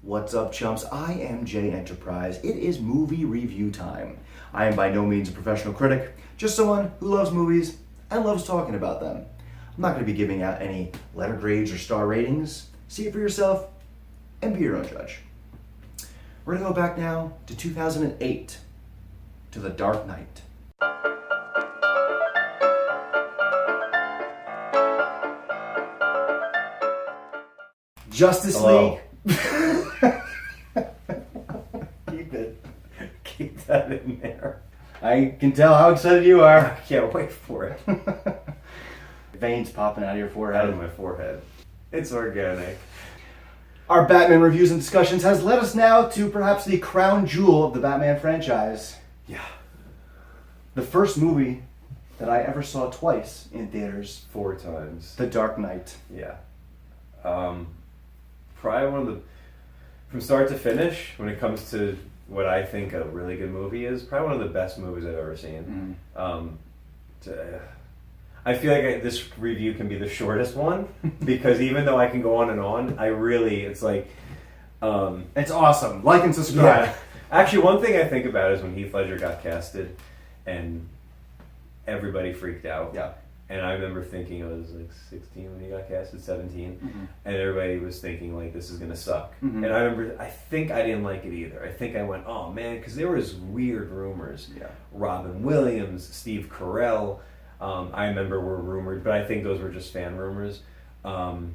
What's up, chumps? I am Jay Enterprise. It is movie review time. I am by no means a professional critic, just someone who loves movies and loves talking about them. I'm not going to be giving out any letter grades or star ratings. See it for yourself and be your own judge. We're going to go back now to 2008, to The Dark Knight. Justice League. Keep that in there. I can tell how excited you are. I can't wait for it. Veins popping out of your Out forehead. of my forehead. It's organic. Our Batman reviews and discussions has led us now to perhaps the crown jewel of the Batman franchise. Yeah. The first movie that I ever saw twice in theaters, 4 times. The Dark Knight. Yeah. Probably one of the, from start to finish, when it comes to what I think a really good movie is, probably one of the best movies I've ever seen. I feel like this review can be the shortest one because even though I can go on and on, it's like... It's awesome. Like and subscribe. Yeah. Actually, one thing I think about is when Heath Ledger got casted and everybody freaked out. Yeah. And I remember thinking I was like 16 when he got casted, 17, and everybody was thinking like this is gonna suck. And I remember, I think I didn't like it either. I think I went, oh man, because there was weird rumors. Yeah. Robin Williams, Steve Carell, I remember were rumored, but I think those were just fan rumors. And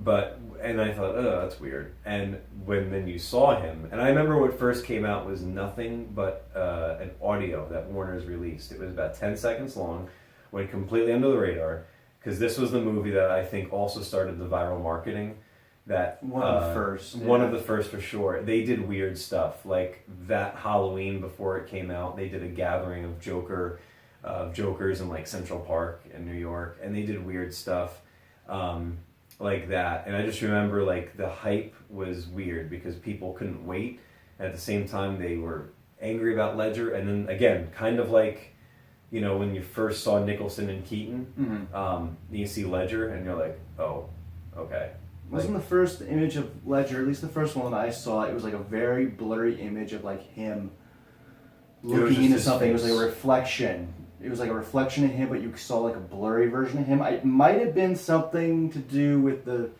I thought, oh, that's weird. And then you saw him, and I remember what first came out was nothing but an audio that Warner's released. It was about 10 seconds long. Went completely under the radar, because this was the movie that I think also started the viral marketing. That One of the first. One of the first for sure. They did weird stuff, like that Halloween before it came out. They did a gathering of Jokers in like Central Park in New York, and they did weird stuff like that. And I just remember like the hype was weird because people couldn't wait. At the same time, they were angry about Ledger, and then again, kind of like, you know, when you first saw Nicholson and Keaton, you see Ledger, and you're like, oh, okay. Wasn't the first image of Ledger, at least the first one I saw, it was like a very blurry image of like him looking into something. It was like a reflection. It was like a reflection of him, but you saw like a blurry version of him. It might have been something to do with the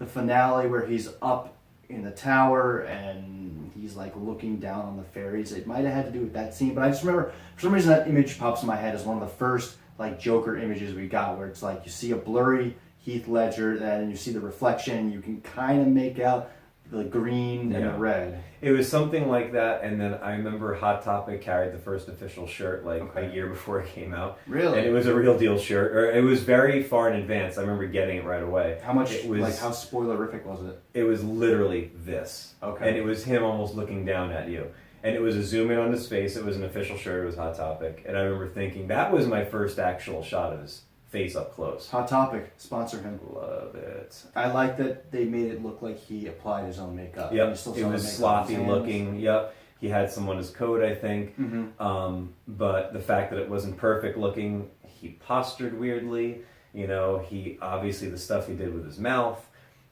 finale where he's up in the tower and he's like looking down on the fairies. It might have had to do with that scene, but I just remember for some reason that image pops in my head as one of the first like Joker images we got, where it's like you see a blurry Heath Ledger and you see the reflection. You can kind of make out the green and the red. It was something like that, and then I remember Hot Topic carried the first official shirt like a year before it came out. Really? And it was a real deal shirt. Or it was very far in advance. I remember getting it right away. How much? It was, like how spoilerific was it? It was literally this. Okay. And it was him almost looking down at you. And it was a zoom in on his face. It was an official shirt. It was Hot Topic. And I remember thinking that was my first actual shot of his face up close. Hot Topic, sponsor him. Love it. I like that they made it look like he applied his own makeup. Yep, it was sloppy looking. Yep, he had some on his coat, I think. But the fact that it wasn't perfect looking, he postured weirdly. You know, he obviously the stuff he did with his mouth.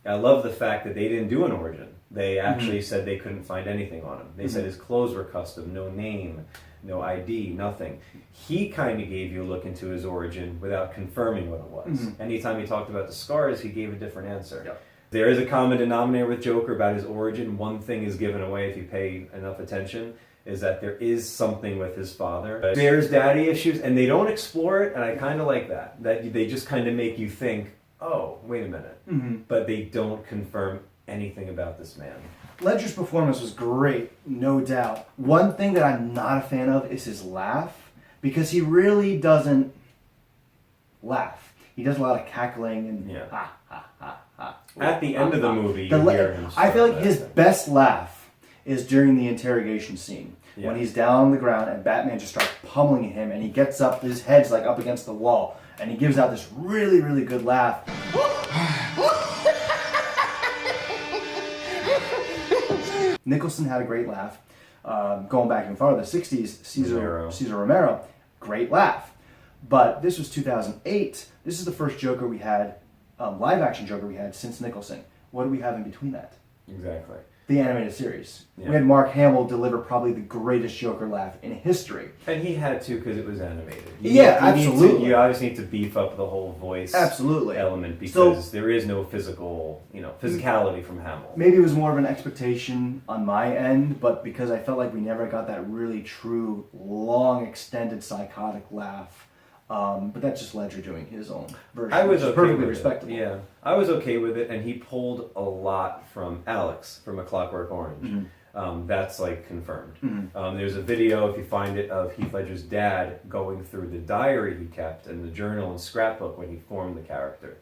I love the fact that they didn't do an origin. They actually said they couldn't find anything on him. They said his clothes were custom, no name, no ID, nothing. He kind of gave you a look into his origin without confirming what it was. Anytime he talked about the scars, he gave a different answer. Yep. There is a common denominator with Joker about his origin. One thing is given away if you pay enough attention, is that there is something with his father. There's daddy issues, and they don't explore it, and I kind of like that. That they just kind of make you think, oh, wait a minute. But they don't confirm anything about this man. Ledger's performance was great, no doubt. One thing that I'm not a fan of is his laugh, because he really doesn't laugh. He does a lot of cackling and ha, ha, ha, ha. At the end of the movie, you hear him. I feel like his best laugh is during the interrogation scene. When he's down on the ground and Batman just starts pummeling him and he gets up, his head's like up against the wall, and he gives out this really, really good laugh. Nicholson had a great laugh. Going back even farther, the 60s, Cesar Romero, great laugh. But this was 2008. This is the first Joker we had, live action Joker we had since Nicholson. What do we have in between that? Exactly. The animated series. Yeah. We had Mark Hamill deliver probably the greatest Joker laugh in history. And he had to because it was animated. Absolutely. You obviously need to beef up the whole voice element because there is no physicality from Hamill. Maybe it was more of an expectation on my end, but because I felt like we never got that really true, long, extended psychotic laugh. But that's just Ledger doing his own version. I was okay perfectly with respectable. it. Yeah, I was okay with it, and he pulled a lot from Alex from A Clockwork Orange. Mm-hmm. That's like confirmed. Mm-hmm. There's a video, if you find it, of Heath Ledger's dad going through the diary he kept and the journal and scrapbook when he formed the character.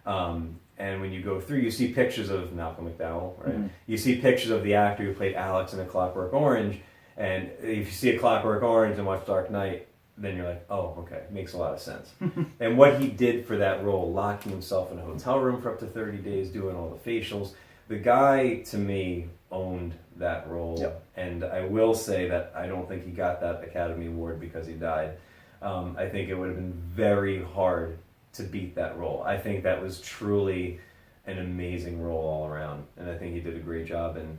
And when you go through, you see pictures of Malcolm McDowell, right? Mm-hmm. You see pictures of the actor who played Alex in A Clockwork Orange, and if you see A Clockwork Orange and watch Dark Knight, then you're like, oh, okay, makes a lot of sense. And what he did for that role, locking himself in a hotel room for up to 30 days, doing all the facials, the guy, to me, owned that role. Yep. And I will say that I don't think he got that Academy Award because he died. I think it would have been very hard to beat that role. I think that was truly an amazing role all around, and I think he did a great job. And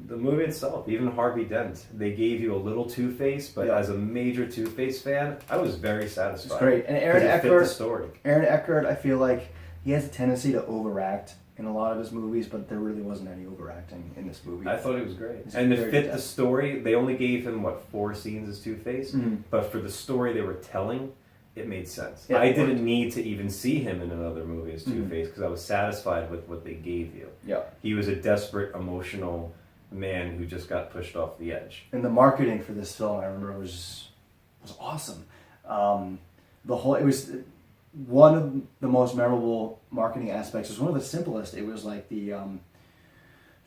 the movie itself, even Harvey Dent, they gave you a little Two-Face, but as a major Two-Face fan, I was very satisfied. It's great. And Aaron Eckhart, I feel like he has a tendency to overact in a lot of his movies, but there really wasn't any overacting in this movie. I thought it was great. And to fit the story, they only gave him, 4 scenes as Two-Face? Mm-hmm. But for the story they were telling, it made sense. Yeah, I didn't need to even see him in another movie as Two-Face because I was satisfied with what they gave you. Yeah. He was a desperate, emotional man who just got pushed off the edge. And the marketing for this film, I remember, was awesome. It was one of the most memorable marketing aspects. It was one of the simplest. It was like the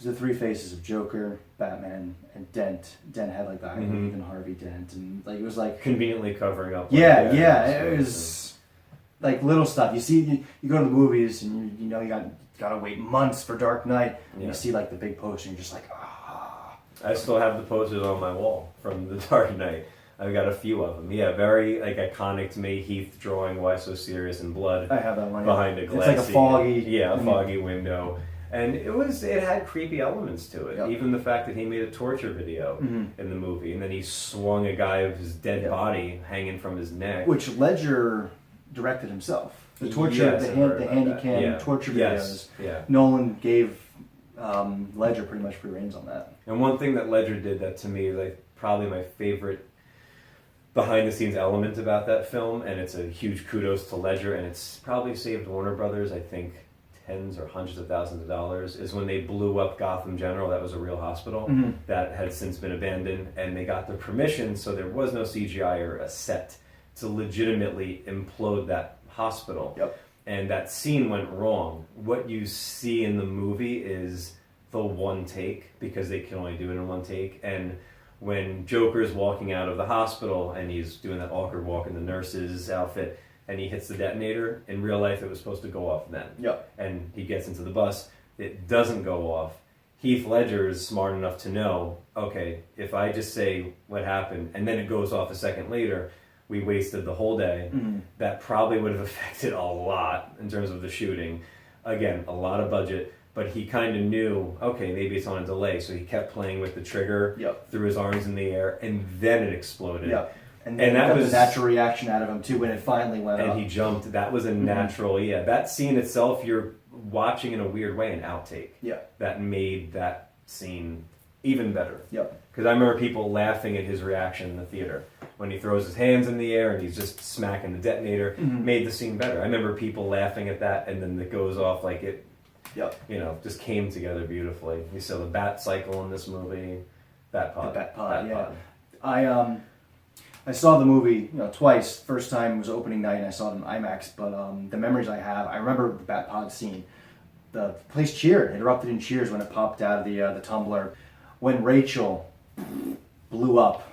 three faces of Joker, Batman, and Dent. Dent had like the I Believe in Harvey Dent, and like it was like conveniently covering up. It was like little stuff. You go to the movies and you gotta wait months for Dark Knight. And you see like the big poster, and you're just like, ah. I still have the posters on my wall from the Dark Knight. I've got a few of them. Yeah, very like iconic to me. Heath drawing "Why So Serious in Blood." I have that one behind a glassy. It's like a foggy window, and it had creepy elements to it. Yep. Even the fact that he made a torture video in the movie, and then he swung a guy of his dead body hanging from his neck, which Ledger directed himself. The torture, the handycam torture videos. Yeah. Nolan gave Ledger pretty much free reins on that. And one thing that Ledger did that to me is like probably my favorite behind the scenes element about that film, and it's a huge kudos to Ledger, and it's probably saved Warner Brothers, I think, tens or hundreds of thousands of dollars, is when they blew up Gotham General. That was a real hospital that had since been abandoned, and they got the permission, so there was no CGI or a set to legitimately implode that hospital. Yep. And that scene went wrong. What you see in the movie is the one take, because they can only do it in one take, and when Joker's walking out of the hospital and he's doing that awkward walk in the nurse's outfit and he hits the detonator, in real life it was supposed to go off then. Yep. And he gets into the bus, it doesn't go off. Heath Ledger is smart enough to know, okay, if I just say what happened and then it goes off a second later, we wasted the whole day. That probably would have affected a lot in terms of the shooting. Again, a lot of budget. But he kind of knew, okay, maybe it's on a delay, so he kept playing with the trigger, threw his arms in the air, and then it exploded. Yep. And that was a natural reaction out of him, too, when it finally went up. And he jumped. That was a natural, that scene itself, you're watching in a weird way an outtake. Yeah. That made that scene even better. Yep. Because I remember people laughing at his reaction in the theater. When he throws his hands in the air and he's just smacking the detonator, made the scene better. I remember people laughing at that, and then it goes off like it... Yep. Just came together beautifully. You saw the bat cycle in this movie. Bat pod. I saw the movie twice. First time was opening night and I saw it in IMAX, but the memories I have, I remember the bat pod scene. The place cheered, it erupted in cheers when it popped out of the tumbler. When Rachel blew up,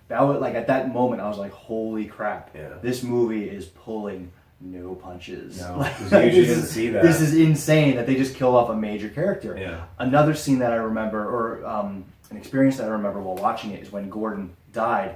that was like at that moment I was like, holy crap. Yeah. This movie is pulling no punches. No, because you didn't see that. This is insane that they just killed off a major character. Yeah. Another scene that I remember, or an experience that I remember while watching it, is when Gordon died.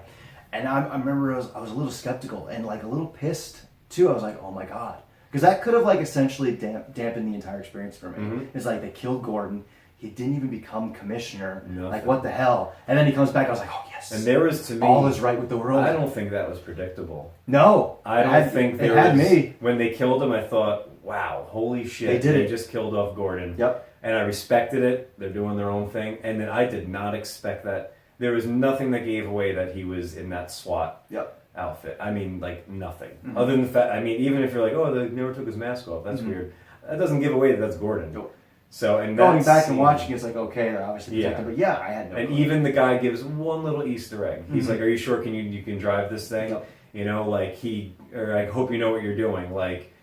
And I remember I was a little skeptical and like a little pissed too. I was like, oh my God. Because that could have like essentially dampened the entire experience for me. It's like they killed Gordon. he didn't even become commissioner. Nothing. Like, what the hell? And then he comes back, I was like, oh, yes. And there was, to me... all is right with the world. I don't think that was predictable. No. I don't think it had me. When they killed him, I thought, wow, holy shit. They did it. Just killed off Gordon. Yep. And I respected it. They're doing their own thing. And then I did not expect that. There was nothing that gave away that he was in that SWAT outfit. I mean, like, nothing. Mm-hmm. Other than the fact, I mean, even if you're like, oh, they never took his mask off. That's weird. That doesn't give away that that's Gordon. Nope. So, and going back and watching, it's like, okay, they're obviously protected. But I had no And clue. even the guy gives one little Easter egg. He's like, are you sure you can drive this thing? Yep. You know, like I hope you know what you're doing. Like,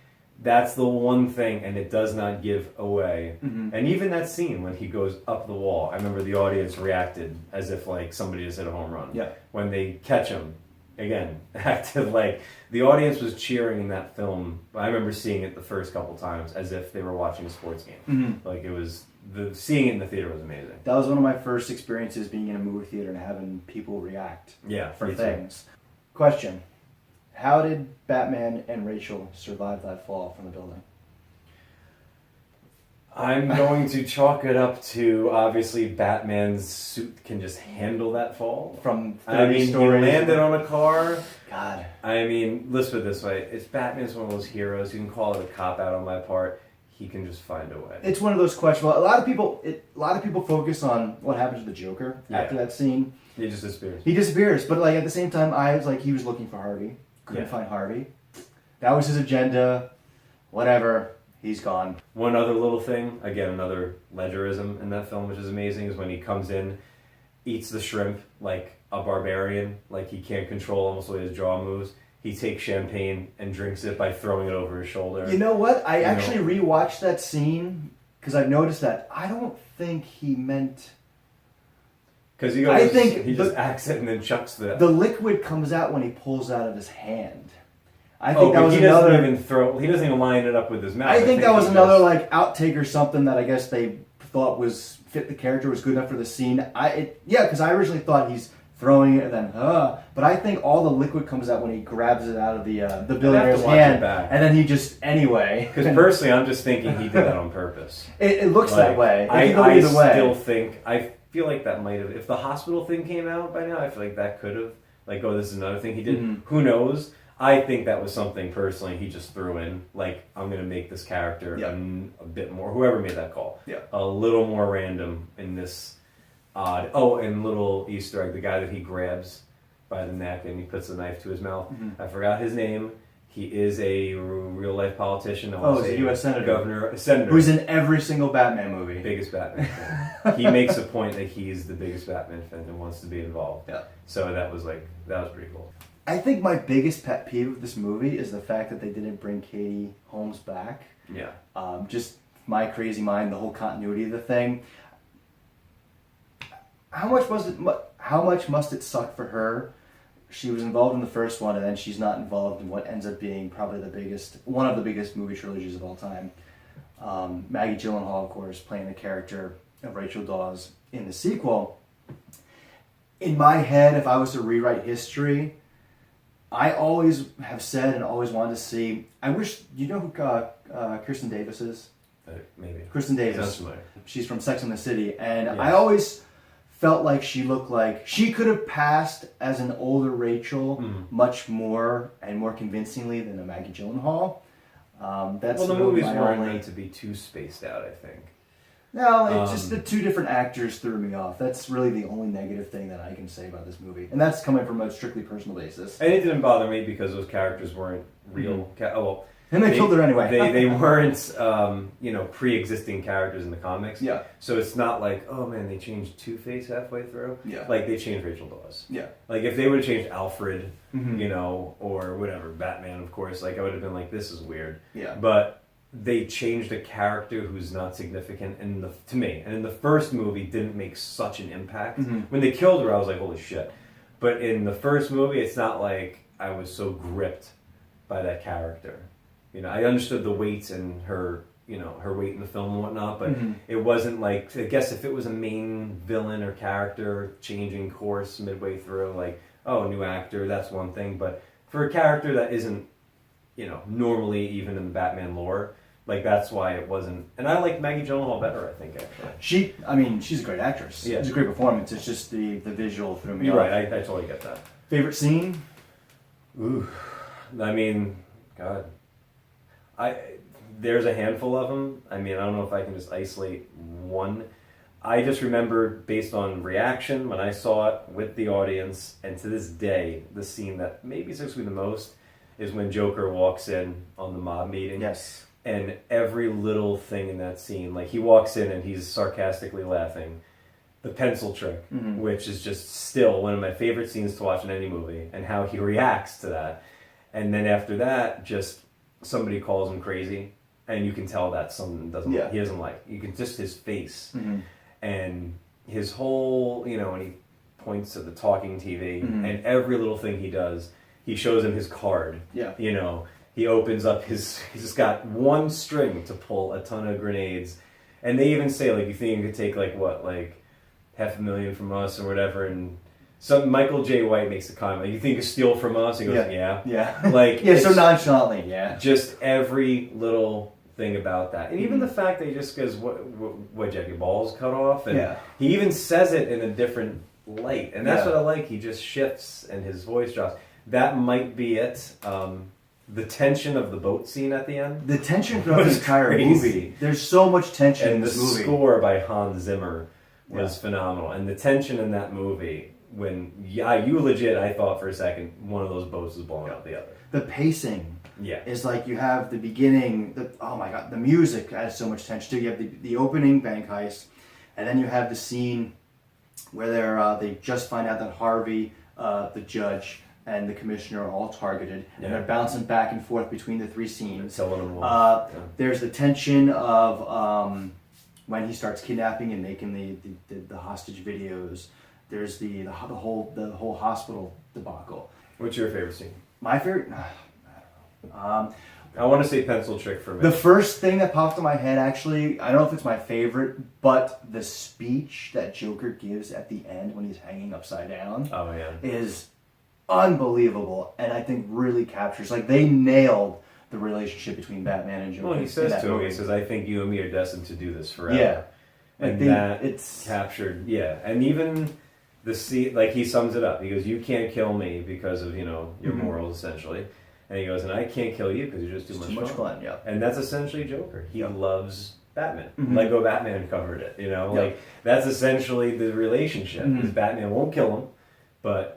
that's the one thing, and it does not give away. Mm-hmm. And even that scene when he goes up the wall, I remember the audience reacted as if like somebody just hit a home run. Yeah. When they catch him, again, acted like the audience was cheering in that film. I remember seeing it the first couple times as if they were watching a sports game. Mm-hmm. Like it was seeing it in the theater was amazing. That was one of my first experiences being in a movie theater and having people react. For things. Too. Question. How did Batman and Rachel survive that fall from the building? I'm going to chalk it up to, obviously, Batman's suit can just handle that fall. From 30 stories. He landed on a car. God. I mean, let's put it this way. If Batman's one of those heroes, you can call it a cop-out on my part, he can just find a way. It's one of those questions. A lot of people focus on what happened to the Joker after that scene. He just disappears. He disappears, but like at the same time, I was like, he was looking for Harvey. Couldn't find Harvey. That was his agenda. Whatever. He's gone. One other little thing, again, another Ledgerism in that film, which is amazing, is when he comes in, eats the shrimp like a barbarian, like he can't control almost the way his jaw moves. He takes champagne and drinks it by throwing it over his shoulder. You know what? I actually rewatched that scene because I've noticed that. I don't think he meant... Because he goes, he just acts it and then chucks the liquid comes out when he pulls out of his hand. I think that was another. He doesn't even line it up with his mouth. I think that was another like outtake or something that I guess they thought was fit the character, was good enough for the scene. Because I originally thought he's throwing it and then but I think all the liquid comes out when he grabs it out of the billionaire's hand, and then he just Because personally, I'm just thinking he did that on purpose. It looks that way. I feel like that might have, if the hospital thing came out by now, I feel like that could have, like, oh, this is another thing he did. Mm-hmm. Who knows? I think that was something personally he just threw in, like, I'm going to make this character a bit more, whoever made that call, a little more random in this odd, and little Easter egg, the guy that he grabs by the neck and he puts the knife to his mouth. Mm-hmm. I forgot his name. He is a real-life politician. He's a U.S. senator. Senator. Who's in every single Batman movie. Biggest Batman fan. He makes a point that he's the biggest Batman fan and wants to be involved. Yeah. So that was pretty cool. I think my biggest pet peeve of this movie is the fact that they didn't bring Katie Holmes back. Yeah. Just my crazy mind, the whole continuity of the thing. How much must it suck for her? She was involved in the first one, and then she's not involved in what ends up being probably one of the biggest movie trilogies of all time. Maggie Gyllenhaal, of course, playing the character of Rachel Dawes in the sequel. In my head, if I was to rewrite history, I always have said and always wanted to see... I wish... You know who Kirsten Davis is? Maybe. Kirsten Davis. She's from Sex and the City. And I always... felt like she looked like she could have passed as an older Rachel much more and more convincingly than a Maggie Gyllenhaal. The movies weren't meant to be too spaced out, I think. No, it's just the two different actors threw me off. That's really the only negative thing that I can say about this movie. And that's coming from a strictly personal basis. And it didn't bother me because those characters weren't real. And they killed her anyway. They weren't, pre-existing characters in the comics. Yeah. So it's not like, oh man, they changed Two-Face halfway through. Yeah. Like they changed Rachel Dawes. Yeah. Like if they would have changed Alfred, or whatever, Batman, of course, like I would have been like, this is weird. Yeah. But they changed a character who's not significant to me. And in the first movie, didn't make such an impact. Mm-hmm. When they killed her, I was like, holy shit. But in the first movie, it's not like I was so gripped by that character. I understood the weight and her weight in the film and whatnot, but it wasn't like, I guess if it was a main villain or character changing course midway through, like, new actor, that's one thing. But for a character that isn't, normally even in the Batman lore, Like that's why it wasn't. And I like Maggie Gyllenhaal better, I think actually. She's a great actress. Yeah. It's a great performance. It's just the visual threw me You're off. right. I totally get that. Favorite scene? Ooh, I mean, God, there's a handful of them. I mean, I don't know if I can just isolate one. I just remember, based on reaction, when I saw it with the audience, and to this day, the scene that maybe sticks with me the most is when Joker walks in on the mob meeting. Yes. And every little thing in that scene, like he walks in and he's sarcastically laughing. The pencil trick, which is just still one of my favorite scenes to watch in any movie, and how he reacts to that. And then after that, just somebody calls him crazy, and you can tell that something he doesn't like. You can just his face and his whole, and he points to the talking TV, and every little thing he does, he shows him his card. Yeah. He opens up he's just got one string to pull a ton of grenades, and they even say like, you think you could take like $500,000 from us or whatever, and Michael J. White makes a comment, like, you think you steal from us? He goes, yeah. Like, yeah, so nonchalantly, yeah. Just every little thing about that. And even the fact that he just goes, what, Jeff, your balls cut off? And he even says it in a different light. And that's what I like. He just shifts and his voice drops. That might be it. The tension of the boat scene at the end. The tension throughout the entire movie. There's so much tension in this movie. And the score by Hans Zimmer was phenomenal. And the tension in that movie, when you legit, I thought for a second, one of those boats was blowing out the other. The pacing is like, you have the beginning, oh my god, the music adds so much tension too. You have the opening bank heist, and then you have the scene where they just find out that Harvey, the judge, and the commissioner are all targeted, and they're bouncing back and forth between the three scenes. There's the tension of when he starts kidnapping and making the hostage videos. There's the whole hospital debacle. What's your favorite scene? My favorite, I want to say pencil trick for me. The first thing that popped in my head, actually, I don't know if it's my favorite, but the speech that Joker gives at the end when he's hanging upside down is unbelievable, and I think really captures, like, they nailed the relationship between Batman and Joker. Well, he says to him, he says, I think you and me are destined to do this forever. Yeah. And it's captured, and even the scene, like, he sums it up. He goes, you can't kill me because of, your morals, essentially. And he goes, and I can't kill you because you're just too much fun. Yeah. And that's essentially Joker. He loves Batman. Lego Batman covered it, Like, that's essentially the relationship. Is Batman won't kill him, but,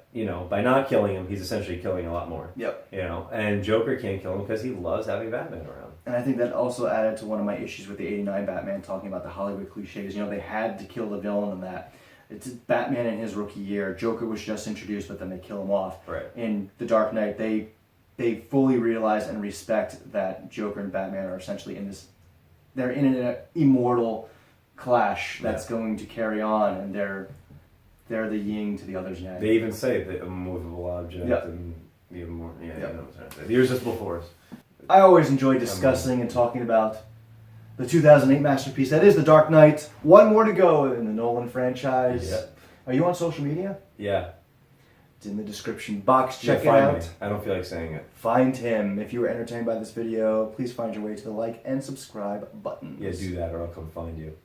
by not killing him, he's essentially killing a lot more. Yep. And Joker can't kill him because he loves having Batman around. And I think that also added to one of my issues with the 89 Batman, talking about the Hollywood cliches. They had to kill the villain in that. It's Batman in his rookie year. Joker was just introduced, but then they kill him off. Right. In The Dark Knight, they fully realize and respect that Joker and Batman are essentially they're in an immortal clash that's going to carry on, and they're the yin to the other's yang. They even say the immovable object and even more. The irresistible force. I always enjoy discussing and talking about the 2008 masterpiece that is The Dark Knight. One more to go in the Nolan franchise. Yep. Are you on social media? Yeah. It's in the description box. Check it find out. Me. I don't feel like saying it. Find him. If you were entertained by this video, please find your way to the like and subscribe buttons. Yeah, do that or I'll come find you.